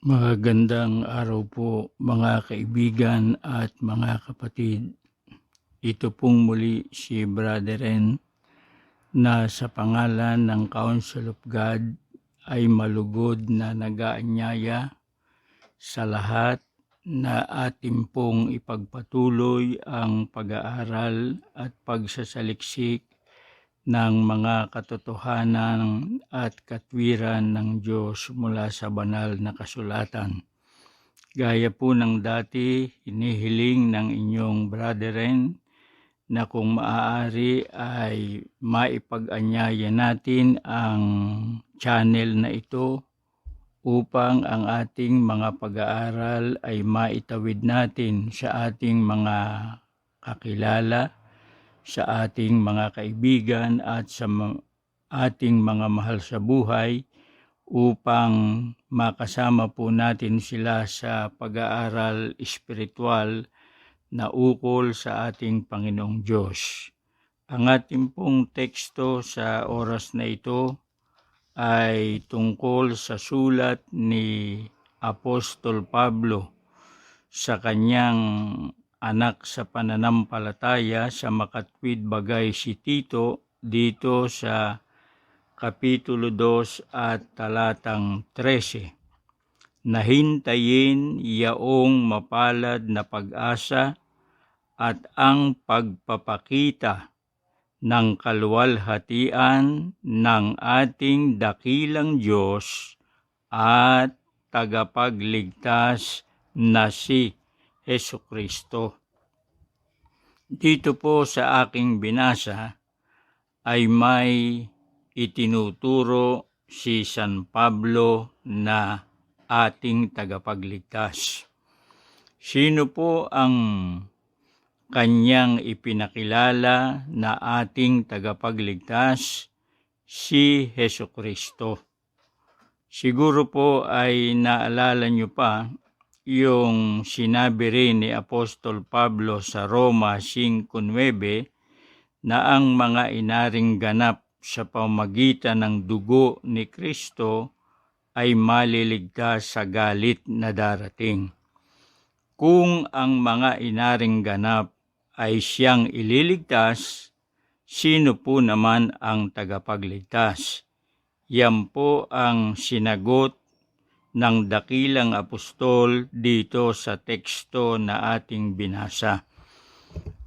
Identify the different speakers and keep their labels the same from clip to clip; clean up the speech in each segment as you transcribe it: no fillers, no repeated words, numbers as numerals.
Speaker 1: Magandang araw po mga kaibigan at mga kapatid. Ito pong muli si Brother Ren na sa pangalan ng Council of God ay malugod na nag-aanyaya sa lahat na ating pong ipagpatuloy ang pag-aaral at pagsasaliksik ng mga katotohanan at katwiran ng Diyos mula sa banal na kasulatan. Gaya po ng dati, inihiling ng inyong brethren na kung maaari ay maipag-anyaya natin ang channel na ito upang ang ating mga pag-aaral ay maitawid natin sa ating mga kakilala, sa ating mga kaibigan at sa ating mga mahal sa buhay upang makasama po natin sila sa pag-aaral espiritual na ukol sa ating Panginoong Diyos. Ang ating pong teksto sa oras na ito ay tungkol sa sulat ni Apostol Pablo sa kanyang anak sa pananampalataya sa makatwid bagay si Tito dito sa Kapitulo 2 at talatang 13. Nahintayin yaong mapalad na pag-asa at ang pagpapakita ng kaluwalhatian ng ating dakilang Diyos at tagapagligtas na si Hesukristo. Dito po sa aking binasa ay may itinuturo si San Pablo na ating tagapagligtas. Sino po ang kanyang ipinakilala na ating tagapagligtas? Si Hesukristo. Siguro po ay naalala niyo pa yung sinabi rin ni Apostol Pablo sa Roma 5:9 na ang mga inaring ganap sa pamagitan ng dugo ni Kristo ay maliligtas sa galit na darating. Kung ang mga inaring ganap ay siyang ililigtas, sino po naman ang tagapagligtas? Yan po ang sinagot ng dakilang apostol dito sa teksto na ating binasa.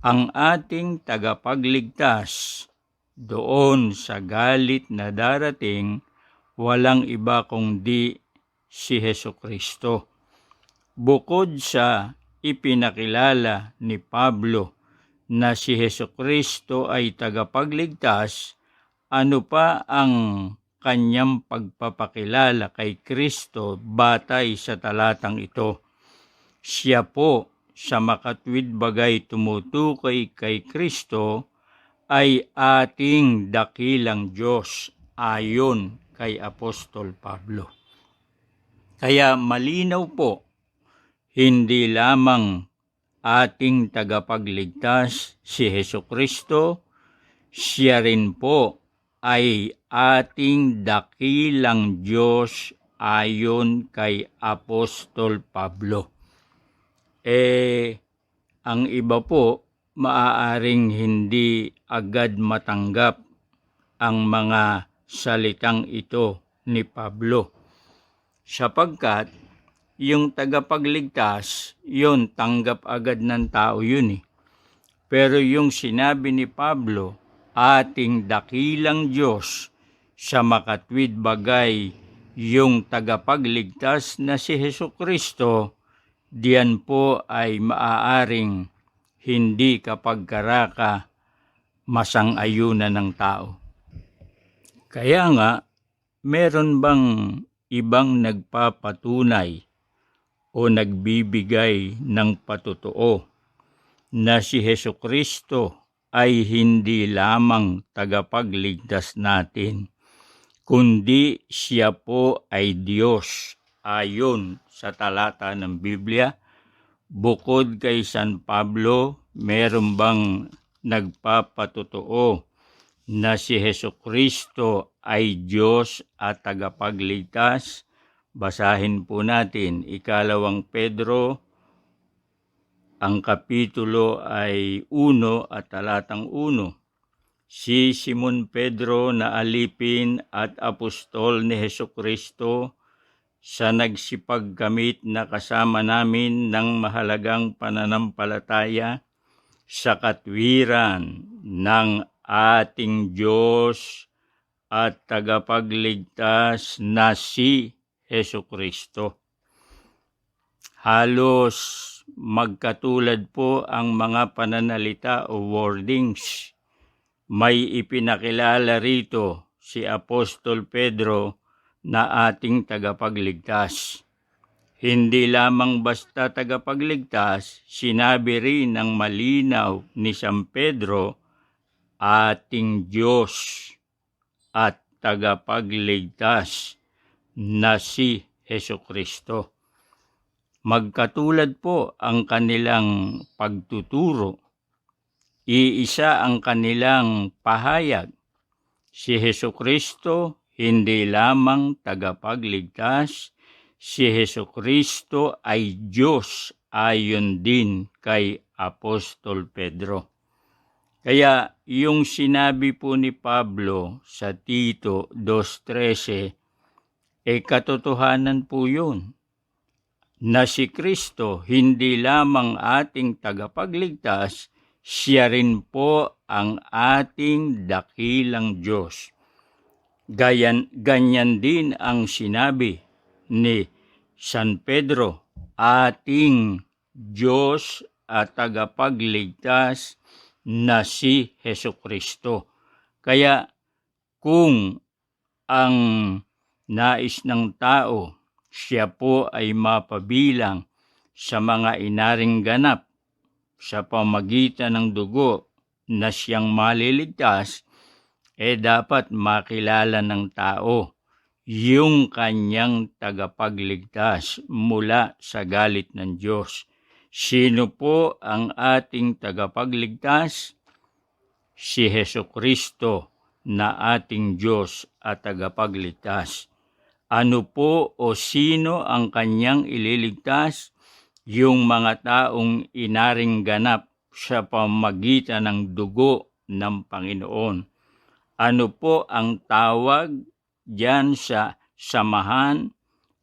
Speaker 1: Ang ating tagapagligtas doon sa galit na darating, walang iba kundi si Hesukristo. Bukod sa ipinakilala ni Pablo na si Hesukristo ay tagapagligtas, ano pa ang kanyang pagpapakilala kay Kristo batay sa talatang ito? Siya po sa makatwid bagay tumutukoy kay Kristo ay ating dakilang Diyos ayon kay Apostol Pablo. Kaya malinaw po, hindi lamang ating tagapagligtas si Hesukristo, siya rin po ay ating dakilang Diyos ayon kay Apostol Pablo. Ang iba po, maaaring hindi agad matanggap ang mga salitang ito ni Pablo. Sapagkat yung tagapagligtas, yun tanggap agad ng tao yun . Pero yung sinabi ni Pablo, ating dakilang Diyos sa makatwid bagay, yung tagapagligtas na si Hesukristo, diyan po ay maaaring hindi kapag karaka masang-ayunan ng tao. Kaya nga, meron bang ibang nagpapatunay o nagbibigay ng patotoo na si Hesukristo ay hindi lamang tagapagligtas natin, kundi siya po ay Diyos ayon sa talata ng Biblia? Bukod kay San Pablo, meron bang nagpapatotoo na si Hesukristo ay Diyos at tagapagligtas? Basahin po natin, 2 Pedro, ang kapitulo ay 1 at talatang 1. Si Simon Pedro na alipin at apostol ni Hesukristo sa nagsipagkamit na kasama namin ng mahalagang pananampalataya sa katwiran ng ating Diyos at tagapagligtas na si Hesukristo. Halos magkatulad po ang mga pananalita o wordings. May ipinakilala rito si Apostol Pedro na ating tagapagligtas. Hindi lamang basta tagapagligtas, sinabi rin ng malinaw ni San Pedro, ating Diyos at tagapagligtas na si Hesukristo. Magkatulad po ang kanilang pagtuturo. Iisa ang kanilang pahayag. Si Hesukristo hindi lamang tagapagligtas, si Hesukristo ay Diyos ayon din kay Apostol Pedro. Kaya yung sinabi po ni Pablo sa Tito 2:13, katotohanan po yun, na si Kristo hindi lamang ating tagapagligtas, siya rin po ang ating dakilang Diyos. Ganyan din ang sinabi ni San Pedro, ating Diyos at tagapagligtas na si Hesukristo. Kaya kung ang nais ng tao, siya po ay mapabilang sa mga inaring ganap sa pamagitan ng dugo na siyang maliligtas, dapat makilala ng tao yung kanyang tagapagligtas mula sa galit ng Diyos. Sino po ang ating tagapagligtas? Si Hesukristo na ating Diyos at tagapagligtas. Ano po o sino ang kanyang ililigtas? Yung mga taong inaring ganap sa pamagitan ng dugo ng Panginoon. Ano po ang tawag diyan sa samahan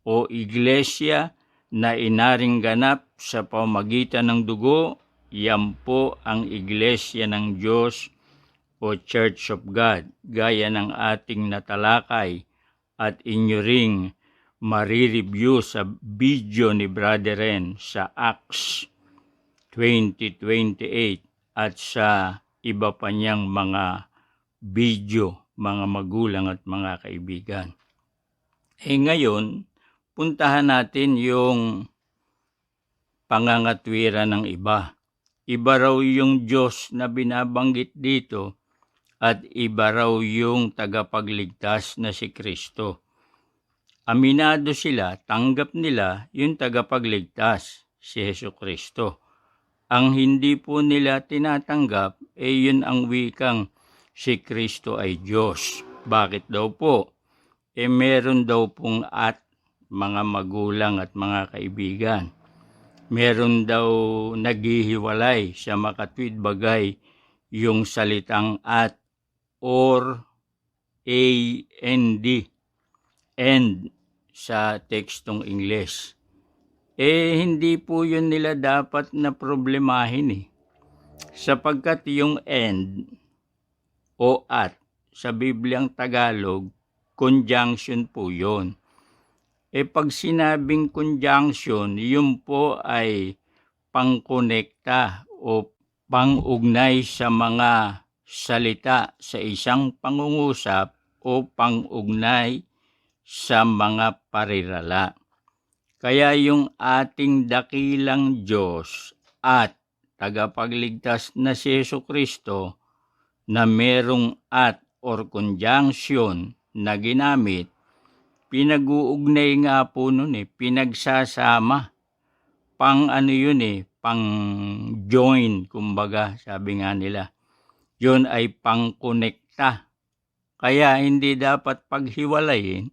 Speaker 1: o iglesia na inaring ganap sa pamagitan ng dugo? Yan po ang iglesia ng Diyos o Church of God, gaya ng ating natalakay at inyo ring marireview sa video ni Brother Ren sa Acts 20:28 at sa iba pa niyang mga video, mga magulang at mga kaibigan. Ngayon, puntahan natin yung pangangatwiran ng iba. Iba raw yung Diyos na binabanggit dito at iba raw yung tagapagligtas na si Kristo. Aminado sila, tanggap nila yung tagapagligtas, si Hesukristo. Ang hindi po nila tinatanggap, yun ang wikang si Kristo ay Diyos. Bakit daw po? Meron daw pong at mga magulang at mga kaibigan. Meron daw naghihiwalay sa makatwid bagay yung salitang at or and sa tekstong Ingles. Hindi po yun nila dapat na problemahin sapagkat yung and o at sa Bibliang Tagalog, conjunction po yun. Pag sinabing conjunction, yun po ay pangkonekta o pangugnay sa mga salita sa isang pangungusap o pangugnay sa mga parirala. Kaya yung ating dakilang Diyos at tagapagligtas na si Hesukristo na merong at or conjunction na ginamit, pinag-uugnay nga po nun pinagsasama. Pang ano yun pang join, kumbaga, sabi nga nila. Yun ay pang konekta. Kaya hindi dapat paghiwalayin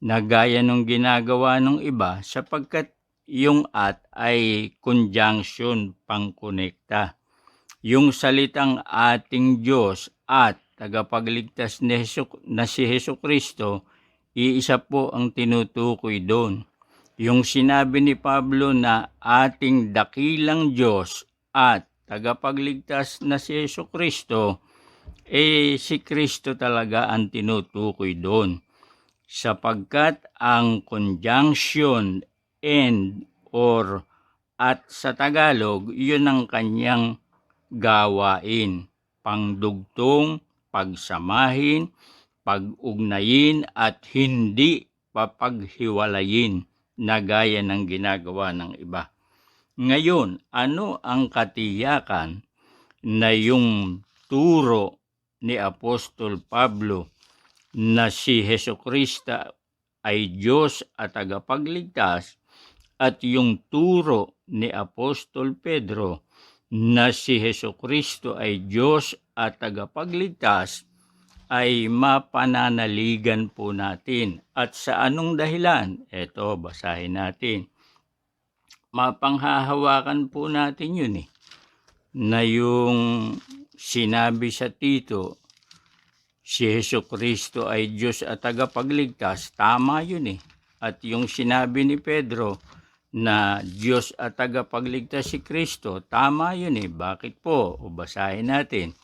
Speaker 1: na gaya nung ginagawa ng iba sapagkat yung at ay conjunction pangkonekta. Yung salitang ating Diyos at tagapagligtas na si Hesukristo, iisa po ang tinutukoy doon. Yung sinabi ni Pablo na ating dakilang Diyos at tagapagligtas na si Hesukristo, si Kristo talaga ang tinutukoy doon. Sapagkat ang conjunction and or at sa Tagalog, yun ang kanyang gawain, pangdugtong, pagsamahin, pag-ugnayin at hindi papaghiwalayin na gaya ng ginagawa ng iba. Ngayon, ano ang katiyakan na yung turo ni Apostol Pablo na si Hesukristo ay Diyos at tagapagligtas at yung turo ni Apostol Pedro na si Hesukristo ay Diyos at tagapagligtas ay mapananaligan po natin. At sa anong dahilan? Ito, basahin natin. Mapanghahawakan po natin yun na yung sinabi sa Tito, si Hesukristo ay Diyos at tagapagligtas, tama yun At yung sinabi ni Pedro na Diyos at tagapagligtas si Kristo, tama yun Bakit po? O basahin natin.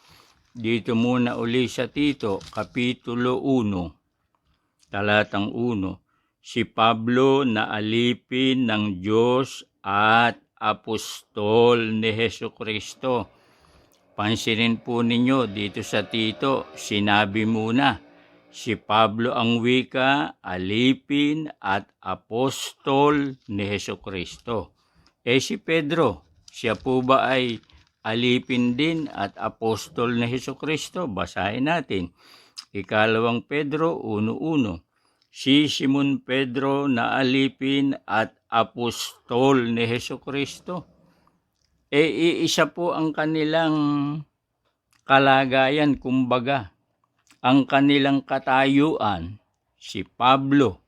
Speaker 1: Dito muna uli sa Tito, Kapitulo 1, talatang 1. Si Pablo na alipin ng Diyos at apostol ni Hesukristo. Pansinin po ninyo dito sa Tito, sinabi muna, si Pablo ang wika, alipin at apostol ni Hesukristo. Si Pedro, siya po ba ay alipin din at apostol ni Hesukristo? Basahin natin. 2 Pedro 1:1. Si Simon Pedro na alipin at apostol ni Hesukristo. Iisa po ang kanilang kalagayan, kumbaga. Ang kanilang katayuan, si Pablo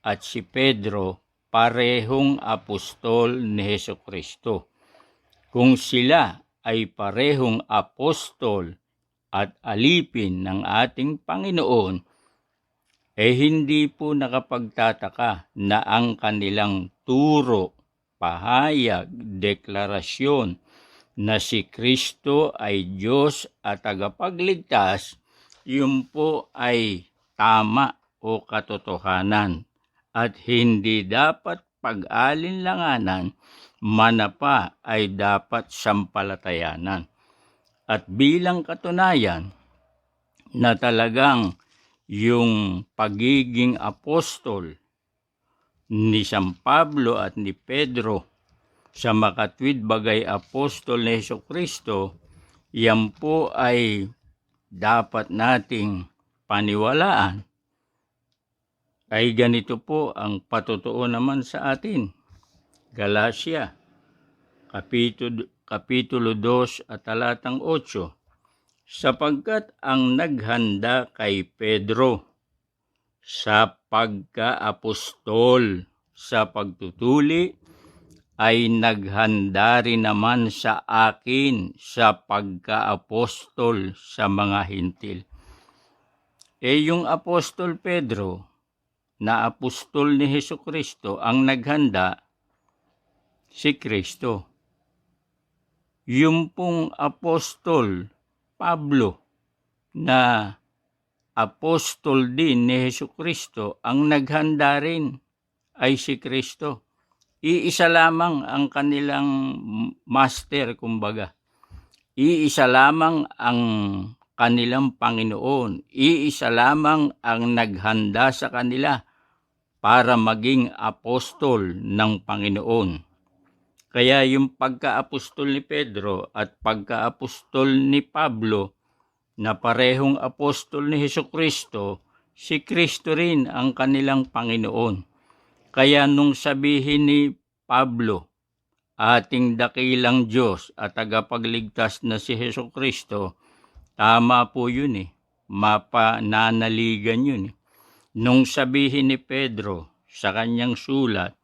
Speaker 1: at si Pedro, parehong apostol ni Hesukristo. Kung sila ay parehong apostol at alipin ng ating Panginoon, hindi po nakapagtataka na ang kanilang turo, pahayag, deklarasyon na si Kristo ay Diyos at tagapagligtas, yun po ay tama o katotohanan at hindi dapat pag-alinlanganan, manapa ay dapat sampalatayanan. At bilang katunayan na talagang yung pagiging apostol ni San Pablo at ni Pedro sa makatwid bagay apostol ni Hesukristo, yan po ay dapat nating paniwalaan. Ay ganito po ang patotoo naman sa atin. Galacia, Kapitulo 2 at talatang 8. Sapagkat ang naghanda kay Pedro sa pagka-apostol sa pagtutuli ay naghanda rin naman sa akin sa pagka-apostol sa mga hintil. Yung apostol Pedro na apostol ni Hesukristo, ang naghanda si Kristo. Yung pong apostol Pablo na apostol din ni Hesukristo, ang naghanda rin ay si Kristo. Iisa lamang ang kanilang master, kumbaga. Iisa lamang ang kanilang Panginoon. Iisa lamang ang naghanda sa kanila para maging apostol ng Panginoon. Kaya yung pagka-apostol ni Pedro at pagka-apostol ni Pablo na parehong apostol ni Hesukristo, si Kristo rin ang kanilang Panginoon. Kaya nung sabihin ni Pablo, ating dakilang Diyos at tagapagligtas na si Hesukristo, tama po yun mapananaligan yun Nung sabihin ni Pedro sa kanyang sulat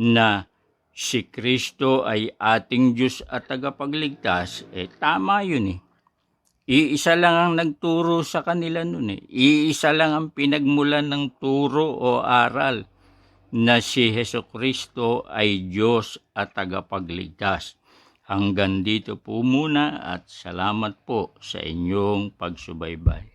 Speaker 1: na si Kristo ay ating Diyos at tagapagligtas, tama yun eh. Iisa lang ang nagturo sa kanila nun eh. Iisa lang ang pinagmulan ng turo o aral na si Hesukristo ay Diyos at tagapagligtas. Hanggang dito po muna at salamat po sa inyong pagsubaybay.